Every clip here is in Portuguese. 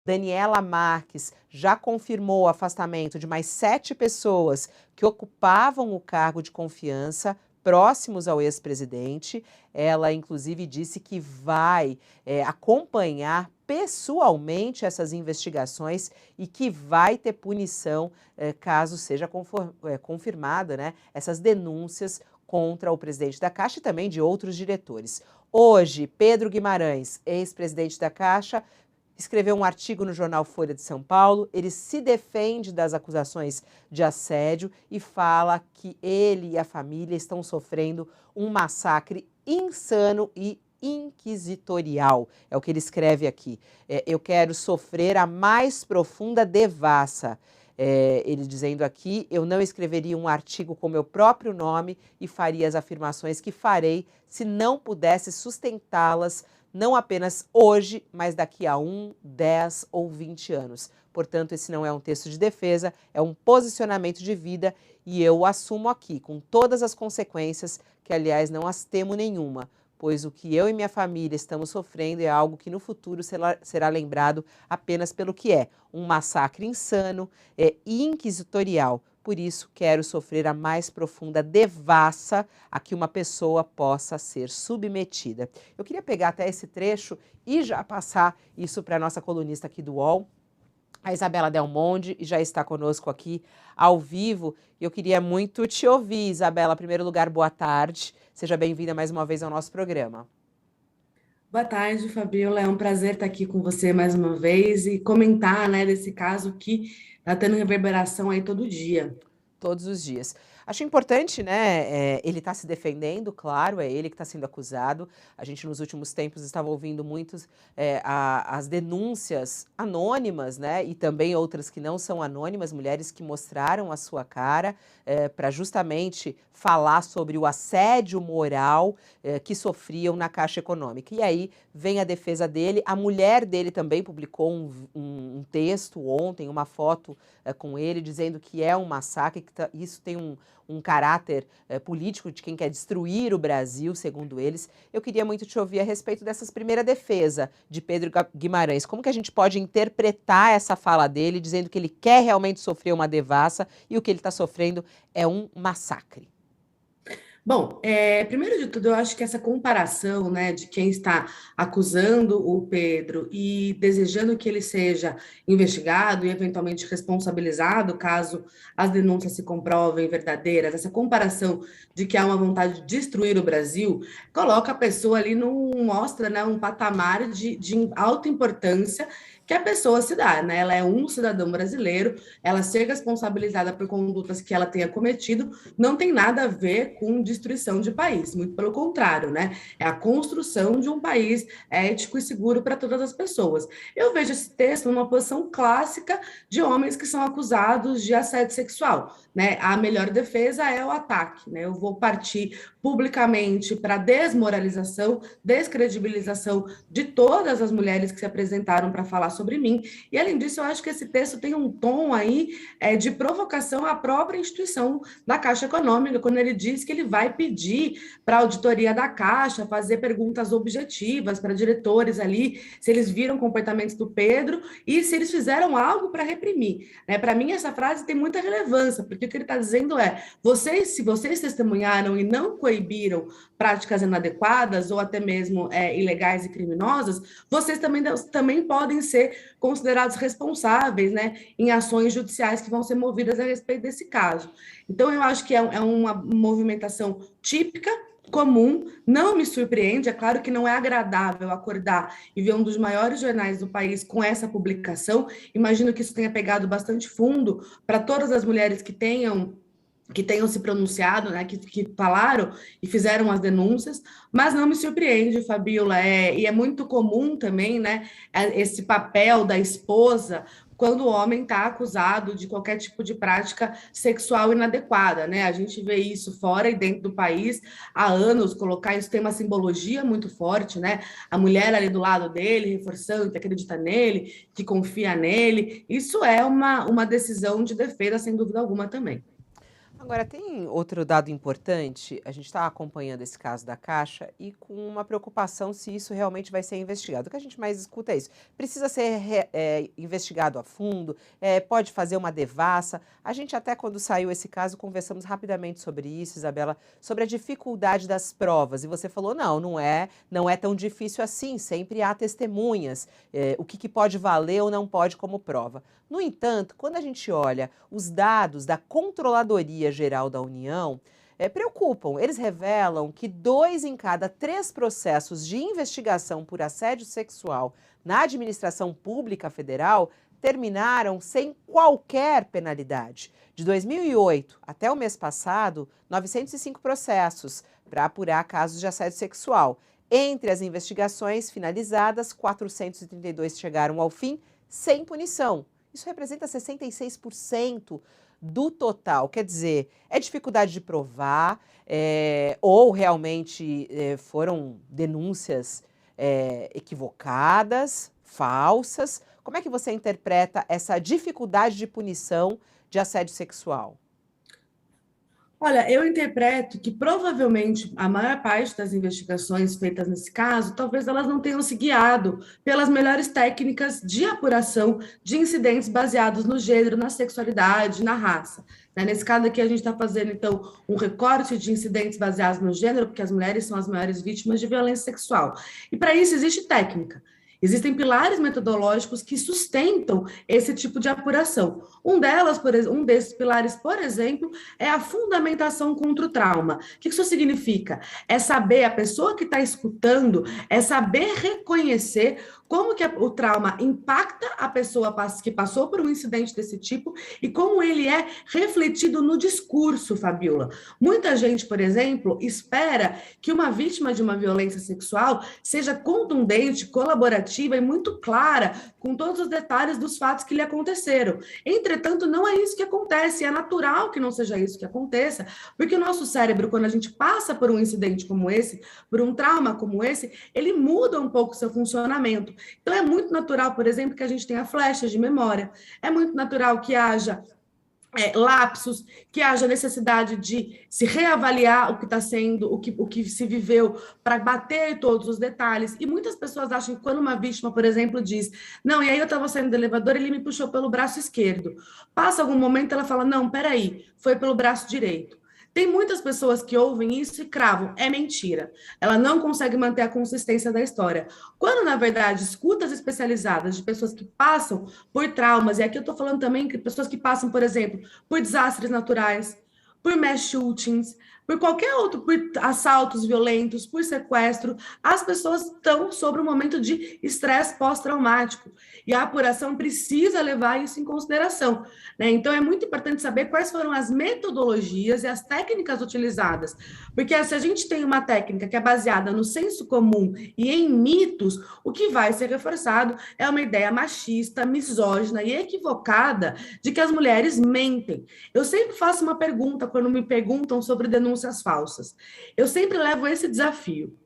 Daniela Marques já confirmou o afastamento de mais 7 pessoas que ocupavam o cargo de confiança próximos ao ex-presidente. Ela, inclusive, disse que vai acompanhar pessoalmente essas investigações e que vai ter punição caso seja confirmada, né, essas denúncias contra o presidente da Caixa e também de outros diretores. Hoje, Pedro Guimarães, ex-presidente da Caixa, escreveu um artigo no jornal Folha de São Paulo. Ele se defende das acusações de assédio e fala que ele e a família estão sofrendo um massacre insano e inquisitorial. É o que ele escreve aqui. Eu quero sofrer a mais profunda devassa. Ele dizendo aqui, eu não escreveria um artigo com meu próprio nome e faria as afirmações que farei se não pudesse sustentá-las não apenas hoje, mas daqui a 1, 10 ou 20 anos. Portanto, esse não é um texto de defesa, é um posicionamento de vida e eu o assumo aqui, com todas as consequências, que aliás não as temo nenhuma, pois o que eu e minha família estamos sofrendo é algo que no futuro será lembrado apenas pelo que é, um massacre insano e inquisitorial. Por isso, quero sofrer a mais profunda devassa a que uma pessoa possa ser submetida. Eu queria pegar até esse trecho e já passar isso para a nossa colunista aqui do UOL, a Isabela Del Monde, e já está conosco aqui ao vivo. Eu queria muito te ouvir, Isabela. Em primeiro lugar, boa tarde. Seja bem-vinda mais uma vez ao nosso programa. Boa tarde, Fabiola. É um prazer estar aqui com você mais uma vez e comentar, né, desse caso que está tendo reverberação aí todo dia. Todos os dias. Acho importante, né? Ele está se defendendo, claro, é ele que está sendo acusado. A gente, nos últimos tempos, estava ouvindo muitos as denúncias anônimas, né? E também outras que não são anônimas, mulheres que mostraram a sua cara para justamente falar sobre o assédio moral que sofriam na Caixa Econômica. E aí vem a defesa dele. A mulher dele também publicou um texto ontem, uma foto com ele, dizendo que é um massacre, que isso tem um caráter político de quem quer destruir o Brasil, segundo eles. Eu queria muito te ouvir a respeito dessa primeira defesa de Pedro Guimarães. Como que a gente pode interpretar essa fala dele, dizendo que ele quer realmente sofrer uma devassa e o que ele está sofrendo é um massacre? Bom, primeiro de tudo, eu acho que essa comparação, né, de quem está acusando o Pedro e desejando que ele seja investigado e eventualmente responsabilizado, caso as denúncias se comprovem verdadeiras, essa comparação de que há uma vontade de destruir o Brasil, coloca a pessoa ali mostra, né, um patamar de alta importância que a pessoa se dá, né? Ela é um cidadão brasileiro, ela ser responsabilizada por condutas que ela tenha cometido, não tem nada a ver com destruição de país, muito pelo contrário, né? É a construção de um país ético e seguro para todas as pessoas. Eu vejo esse texto numa posição clássica de homens que são acusados de assédio sexual, né? A melhor defesa é o ataque, né? Eu vou partir publicamente para desmoralização, descredibilização de todas as mulheres que se apresentaram para falar sobre mim. E além disso, eu acho que esse texto tem um tom aí de provocação à própria instituição da Caixa Econômica, quando ele diz que ele vai pedir para a auditoria da Caixa fazer perguntas objetivas para diretores ali, se eles viram comportamentos do Pedro e se eles fizeram algo para reprimir. Para mim, essa frase tem muita relevância, porque o que ele está dizendo é: se vocês testemunharam e não coibiram práticas inadequadas ou até mesmo ilegais e criminosas, vocês também podem ser considerados responsáveis, né, em ações judiciais que vão ser movidas a respeito desse caso. Então, eu acho que é uma movimentação típica, comum, não me surpreende. É claro que não é agradável acordar e ver um dos maiores jornais do país com essa publicação. Imagino que isso tenha pegado bastante fundo para todas as mulheres que tenham se pronunciado, né, que falaram e fizeram as denúncias, mas não me surpreende, Fabiola, e é muito comum também, né, esse papel da esposa quando o homem está acusado de qualquer tipo de prática sexual inadequada, né? A gente vê isso fora e dentro do país há anos. Colocar isso tem uma simbologia muito forte, né? A mulher ali do lado dele, reforçando que acredita nele, que confia nele. Isso é uma decisão de defesa, sem dúvida alguma, também. Agora, tem outro dado importante, a gente está acompanhando esse caso da Caixa e com uma preocupação se isso realmente vai ser investigado. O que a gente mais escuta é isso. Precisa ser investigado a fundo, pode fazer uma devassa. A gente até quando saiu esse caso conversamos rapidamente sobre isso, Isabela, sobre a dificuldade das provas. E você falou, não é tão difícil assim, sempre há testemunhas, o que pode valer ou não pode como prova. No entanto, quando a gente olha os dados da Controladoria Geral da União, preocupam. Eles revelam que 2 em cada 3 processos de investigação por assédio sexual na administração pública federal terminaram sem qualquer penalidade. De 2008 até o mês passado, 905 processos para apurar casos de assédio sexual. Entre as investigações finalizadas, 432 chegaram ao fim sem punição. Isso representa 66% do total. Quer dizer, é dificuldade de provar, ou realmente foram denúncias equivocadas, falsas. Como é que você interpreta essa dificuldade de punição de assédio sexual? Olha, eu interpreto que provavelmente a maior parte das investigações feitas nesse caso, talvez elas não tenham se guiado pelas melhores técnicas de apuração de incidentes baseados no gênero, na sexualidade, na raça. Nesse caso aqui, a gente está fazendo, então, um recorte de incidentes baseados no gênero, porque as mulheres são as maiores vítimas de violência sexual. E para isso existe técnica. Existem pilares metodológicos que sustentam esse tipo de apuração. Um desses pilares, por exemplo, é a fundamentação contra o trauma. O que isso significa? É saber, a pessoa que está escutando, é saber reconhecer como que o trauma impacta a pessoa que passou por um incidente desse tipo e como ele é refletido no discurso, Fabiola. Muita gente, por exemplo, espera que uma vítima de uma violência sexual seja contundente, colaborativa e muito clara com todos os detalhes dos fatos que lhe aconteceram. Entretanto, não é isso que acontece, é natural que não seja isso que aconteça, porque o nosso cérebro, quando a gente passa por um incidente como esse, por um trauma como esse, ele muda um pouco o seu funcionamento. Então, é muito natural, por exemplo, que a gente tenha flechas de memória, é muito natural que haja lapsos, que haja necessidade de se reavaliar o que está sendo, o que se viveu, para bater todos os detalhes. E muitas pessoas acham que quando uma vítima, por exemplo, diz, não, e aí eu estava saindo do elevador, ele me puxou pelo braço esquerdo. Passa algum momento, ela fala, não, peraí, foi pelo braço direito. Tem muitas pessoas que ouvem isso e cravam, é mentira. Ela não consegue manter a consistência da história. Quando, na verdade, escutas especializadas de pessoas que passam por traumas, e aqui eu estou falando também de pessoas que passam, por exemplo, por desastres naturais, por mass shootings, por qualquer outro, por assaltos violentos, por sequestro, as pessoas estão sobre um momento de estresse pós-traumático. E a apuração precisa levar isso em consideração, né? Então, é muito importante saber quais foram as metodologias e as técnicas utilizadas. Porque se a gente tem uma técnica que é baseada no senso comum e em mitos, o que vai ser reforçado é uma ideia machista, misógina e equivocada de que as mulheres mentem. Eu sempre faço uma pergunta quando me perguntam sobre denúncias falsas. Eu sempre levo esse desafio.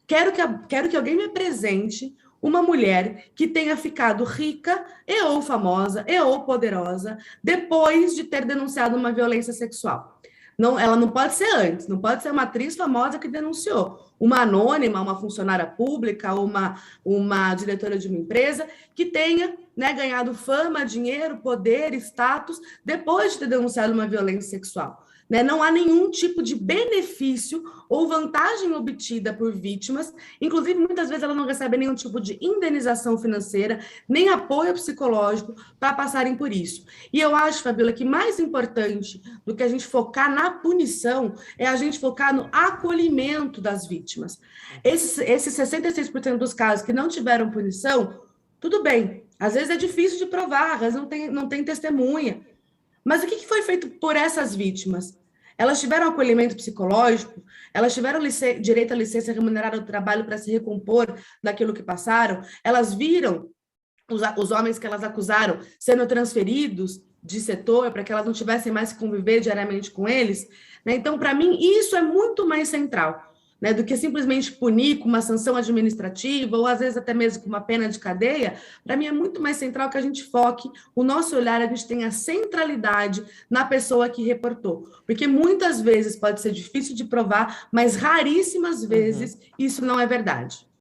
Quero que alguém me apresente uma mulher que tenha ficado rica e ou famosa e ou poderosa depois de ter denunciado uma violência sexual. Não, ela não pode ser antes, não pode ser uma atriz famosa que denunciou. Uma anônima, uma funcionária pública, uma diretora de uma empresa que tenha, né, ganhado fama, dinheiro, poder, status, depois de ter denunciado uma violência sexual. Né? Não há nenhum tipo de benefício ou vantagem obtida por vítimas, inclusive muitas vezes elas não recebem nenhum tipo de indenização financeira, nem apoio psicológico para passarem por isso. E eu acho, Fabiola, que mais importante do que a gente focar na punição é a gente focar no acolhimento das vítimas. Esses 66% dos casos que não tiveram punição, tudo bem, às vezes é difícil de provar, às vezes não tem testemunha. Mas o que foi feito por essas vítimas? Elas tiveram acolhimento psicológico, elas tiveram direito à licença remunerada do trabalho para se recompor daquilo que passaram, elas viram os homens que elas acusaram sendo transferidos de setor para que elas não tivessem mais que conviver diariamente com eles. Né? Então, para mim, isso é muito mais central. né, do que simplesmente punir com uma sanção administrativa, ou às vezes até mesmo com uma pena de cadeia, para mim é muito mais central que a gente foque o nosso olhar, a gente tenha centralidade na pessoa que reportou. Porque muitas vezes pode ser difícil de provar, mas raríssimas Uhum. vezes isso não é verdade.